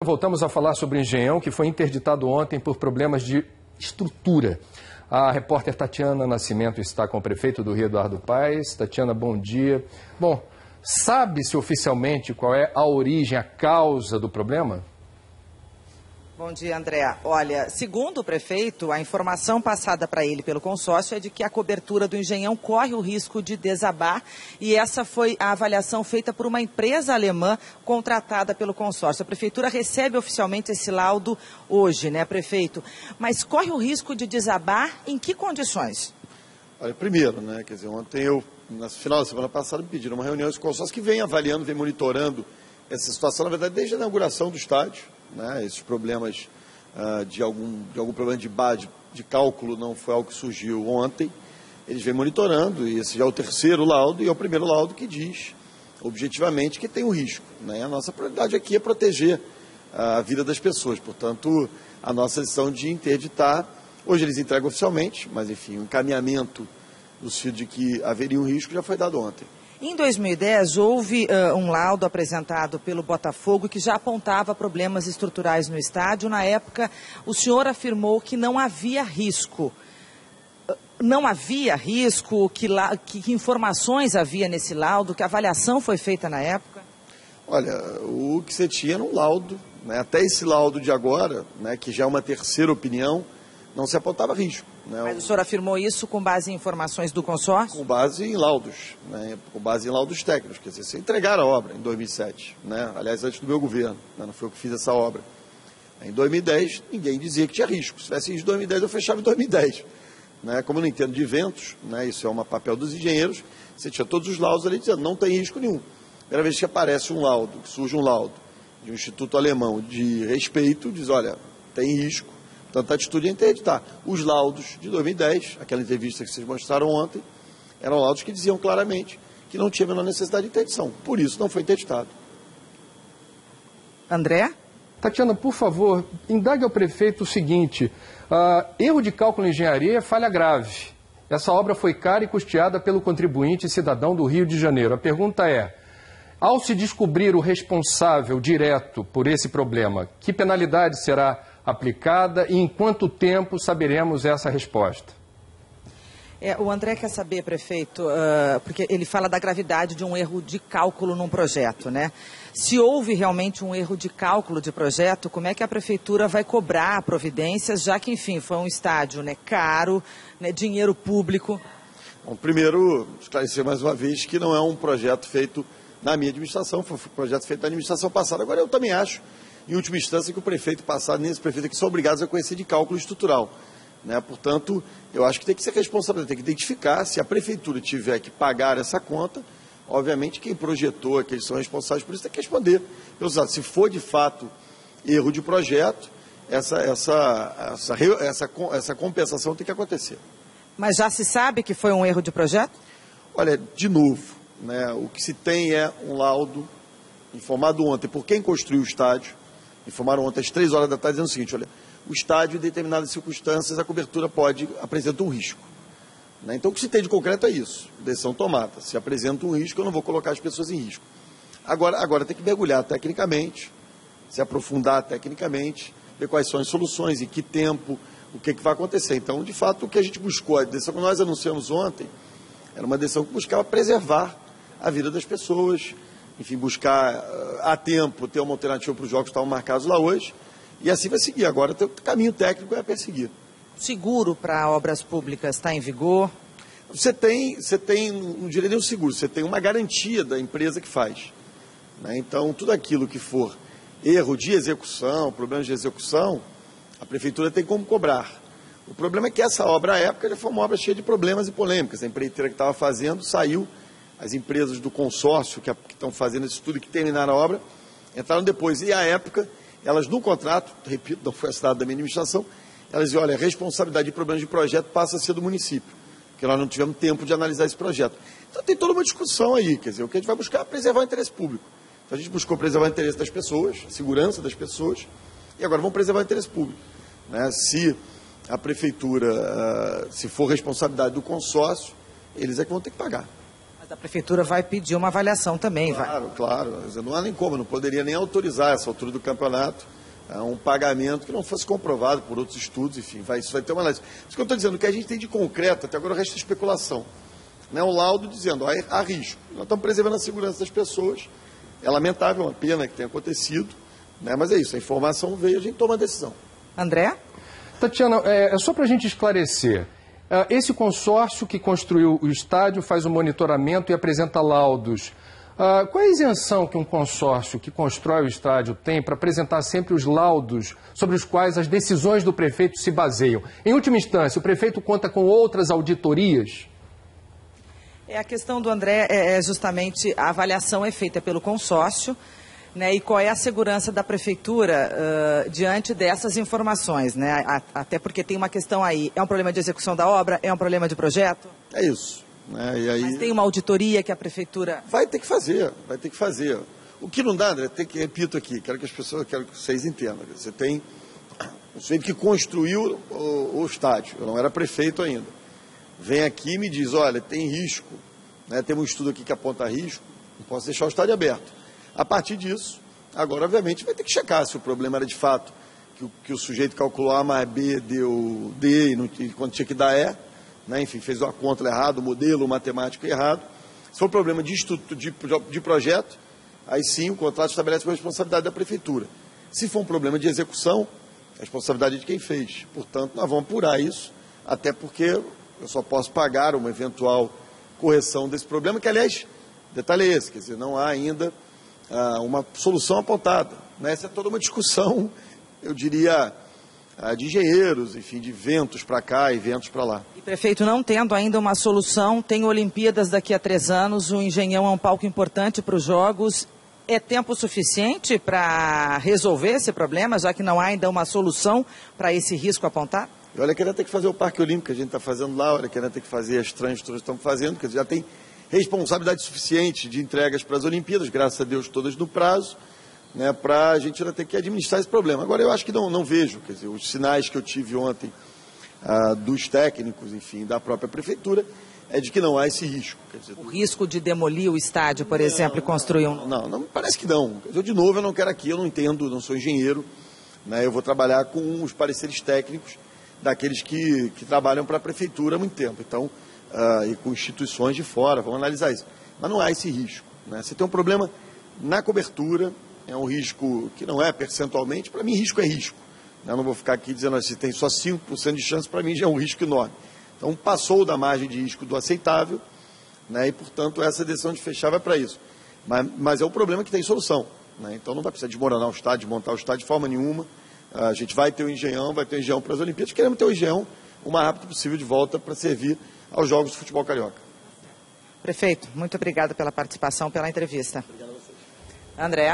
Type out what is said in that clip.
Voltamos a falar sobre o Engenhão, que foi interditado ontem por problemas de estrutura. A repórter Tatiana Nascimento está com o prefeito do Rio, Eduardo Paes. Tatiana, bom dia. Bom, sabe-se oficialmente qual é a origem, a causa do problema? Bom dia, André. Olha, segundo o prefeito, a informação passada para ele pelo consórcio é de que a cobertura do Engenhão corre o risco de desabar, e essa foi a avaliação feita por uma empresa alemã contratada pelo consórcio. A prefeitura recebe oficialmente esse laudo hoje, né, prefeito? Mas corre o risco de desabar em que condições? Olha, primeiro, né, quer dizer, ontem no final da semana passada, me pediram uma reunião com o consórcio que vem avaliando, vem monitorando essa situação, na verdade, desde a inauguração do estádio. Né, esses problemas de algum problema de cálculo não foi algo que surgiu ontem. Eles vêm monitorando, e esse já é o terceiro laudo, e é o primeiro laudo que diz, objetivamente, que tem um risco. Né? A nossa prioridade aqui é proteger a vida das pessoas, portanto, a nossa decisão de interditar, hoje eles entregam oficialmente, mas, enfim, o encaminhamento no sentido de que haveria um risco já foi dado ontem. Em 2010, houve um laudo apresentado pelo Botafogo que já apontava problemas estruturais no estádio. Na época, o senhor afirmou que não havia risco. Não havia risco? Que informações havia nesse laudo? Que avaliação foi feita na época? Olha, o que você tinha era um laudo, né? Até esse laudo de agora, né, que já é uma terceira opinião, não se apontava risco. Né? Mas o senhor afirmou isso com base em informações do consórcio? Com base em laudos, né? Com base em laudos técnicos. Quer dizer, você entregaram a obra em 2007, né? Aliás, antes do meu governo, né? Não foi eu que fiz essa obra. Em 2010, ninguém dizia que tinha risco. Se tivesse isso em 2010, eu fechava em 2010. Né? Como eu não entendo de eventos, né? Isso é um papel dos engenheiros, você tinha todos os laudos ali dizendo não tem risco nenhum. Primeira vez que aparece um laudo, que surge um laudo de um instituto alemão de respeito, diz, olha, tem risco. Portanto, a atitude é interditar. Os laudos de 2010, aquela entrevista que vocês mostraram ontem, eram laudos que diziam claramente que não tinha a menor necessidade de interdição. Por isso, não foi interditado. André? Tatiana, por favor, indague ao prefeito o seguinte: erro de cálculo em engenharia é falha grave. Essa obra foi cara e custeada pelo contribuinte cidadão do Rio de Janeiro. A pergunta é, ao se descobrir o responsável direto por esse problema, que penalidade será aplicada e em quanto tempo saberemos essa resposta? O André quer saber, prefeito, porque ele fala da gravidade de um erro de cálculo num projeto, né? Se houve realmente um erro de cálculo de projeto, como é que a prefeitura vai cobrar providências, já que, enfim, foi um estádio, né, caro, né, dinheiro público? Bom, primeiro, esclarecer mais uma vez que não é um projeto feito na minha administração, foi um projeto feito na administração passada. Agora, eu também acho, em última instância, que o prefeito passado, nem esse prefeito aqui, são obrigados a conhecer de cálculo estrutural. Né? Portanto, eu acho que tem que ser responsável, tem que identificar. Se a prefeitura tiver que pagar essa conta, obviamente quem projetou, que eles são responsáveis por isso, tem que responder. Se for de fato erro de projeto, essa compensação tem que acontecer. Mas já se sabe que foi um erro de projeto? Olha, de novo, né, o que se tem é um laudo informado ontem por quem construiu o estádio. Informaram ontem às 3 horas da tarde dizendo o seguinte, olha, o estádio, em determinadas circunstâncias, a cobertura apresenta um risco. Né? Então, o que se tem de concreto é isso, decisão tomada. Se apresenta um risco, eu não vou colocar as pessoas em risco. Agora tem que mergulhar tecnicamente, se aprofundar tecnicamente, ver quais são as soluções, em que tempo, o que vai acontecer. Então, de fato, o que a gente buscou, a decisão que nós anunciamos ontem, era uma decisão que buscava preservar a vida das pessoas, enfim, buscar a tempo ter uma alternativa para os jogos que estavam marcados lá hoje, e assim vai seguir. Agora o caminho técnico é perseguir. Seguro para obras públicas está em vigor? Você tem, não diria nem um seguro, você tem uma garantia da empresa que faz. Né? Então, tudo aquilo que for erro de execução, problemas de execução, a prefeitura tem como cobrar. O problema é que essa obra, à época, já foi uma obra cheia de problemas e polêmicas. A empreiteira que estava fazendo saiu, as empresas do consórcio que estão fazendo esse estudo e que terminaram a obra, entraram depois. E, à época, elas no contrato, repito, não foi assinado da minha administração, elas diziam, olha, a responsabilidade de problemas de projeto passa a ser do município, porque nós não tivemos tempo de analisar esse projeto. Então tem toda uma discussão aí, quer dizer, o que a gente vai buscar é preservar o interesse público. Então a gente buscou preservar o interesse das pessoas, a segurança das pessoas, e agora vamos preservar o interesse público. Né? Se a prefeitura, se for responsabilidade do consórcio, eles é que vão ter que pagar. A prefeitura vai pedir uma avaliação também, Claro, claro. Não há nem como, não poderia nem autorizar essa altura do campeonato um pagamento que não fosse comprovado por outros estudos, enfim, isso vai ter uma análise. Isso que eu estou dizendo, o que a gente tem de concreto, até agora o resto é especulação. Né? Um laudo dizendo, há risco. Nós estamos preservando a segurança das pessoas, é lamentável, uma pena que tenha acontecido, né? Mas é isso, a informação veio, a gente toma a decisão. André? Tatiana, é só para a gente esclarecer, esse consórcio que construiu o estádio faz o monitoramento e apresenta laudos. Qual é a isenção que um consórcio que constrói o estádio tem para apresentar sempre os laudos sobre os quais as decisões do prefeito se baseiam? Em última instância, o prefeito conta com outras auditorias? A questão do André é justamente a avaliação é feita pelo consórcio, né, e qual é a segurança da prefeitura diante dessas informações, né? Até porque tem uma questão aí, é um problema de execução da obra, é um problema de projeto? É isso. Né? E aí... Mas tem uma auditoria que a prefeitura... Vai ter que fazer. O que não dá, André, repito aqui, quero que vocês entendam. Você tem o sujeito que construiu o estádio, eu não era prefeito ainda. Vem aqui e me diz, olha, tem risco, né? Tem um estudo aqui que aponta risco, não posso deixar o estádio aberto. A partir disso, agora, obviamente, vai ter que checar se o problema era de fato que o sujeito calculou A mais B, deu D, e quando tinha que dar E, né? Enfim, fez uma conta errada, o modelo matemático errado. Se for problema de projeto, aí sim o contrato estabelece a responsabilidade da prefeitura. Se for um problema de execução, a responsabilidade é de quem fez. Portanto, nós vamos apurar isso, até porque eu só posso pagar uma eventual correção desse problema, que, aliás, detalhe é esse, quer dizer, não há ainda uma solução apontada. Né? Essa é toda uma discussão, eu diria, de engenheiros, enfim, de ventos para cá e ventos para lá. E, prefeito, não tendo ainda uma solução, tem Olimpíadas daqui a 3 anos, o Engenhão é um palco importante para os Jogos. É tempo suficiente para resolver esse problema, já que não há ainda uma solução para esse risco apontado? E olha que ainda tem que fazer o Parque Olímpico que a gente está fazendo lá, olha que ainda tem que fazer as trans que estamos fazendo, quer dizer, já tem responsabilidade suficiente de entregas para as Olimpíadas, graças a Deus todas no prazo, né, para a gente ainda ter que administrar esse problema. Agora eu acho que não vejo, quer dizer, os sinais que eu tive ontem dos técnicos, enfim, da própria prefeitura, é de que não há esse risco. Quer dizer, o risco de demolir o estádio, por exemplo, e construir um... Não, parece que não. Eu, de novo, eu não quero aqui, eu não entendo, não sou engenheiro, né, eu vou trabalhar com os pareceres técnicos daqueles que trabalham para a prefeitura há muito tempo, então, e com instituições de fora, vamos analisar isso. Mas não há esse risco. Né? Você tem um problema na cobertura, é um risco que não é percentualmente, para mim risco é risco. Eu não vou ficar aqui dizendo se tem só 5% de chance, para mim já é um risco enorme. Então passou da margem de risco do aceitável, né? E portanto essa decisão de fechar vai para isso. Mas é um problema que tem solução. Né? Então não vai precisar desmoronar o estádio, desmontar o estádio de forma nenhuma. A gente vai ter o Engenhão, vai ter o Engenhão para as Olimpíadas. Queremos ter o Engenhão o mais rápido possível de volta para servir aos Jogos de Futebol Carioca. Prefeito, muito obrigado pela participação, pela entrevista. Obrigado a vocês. André.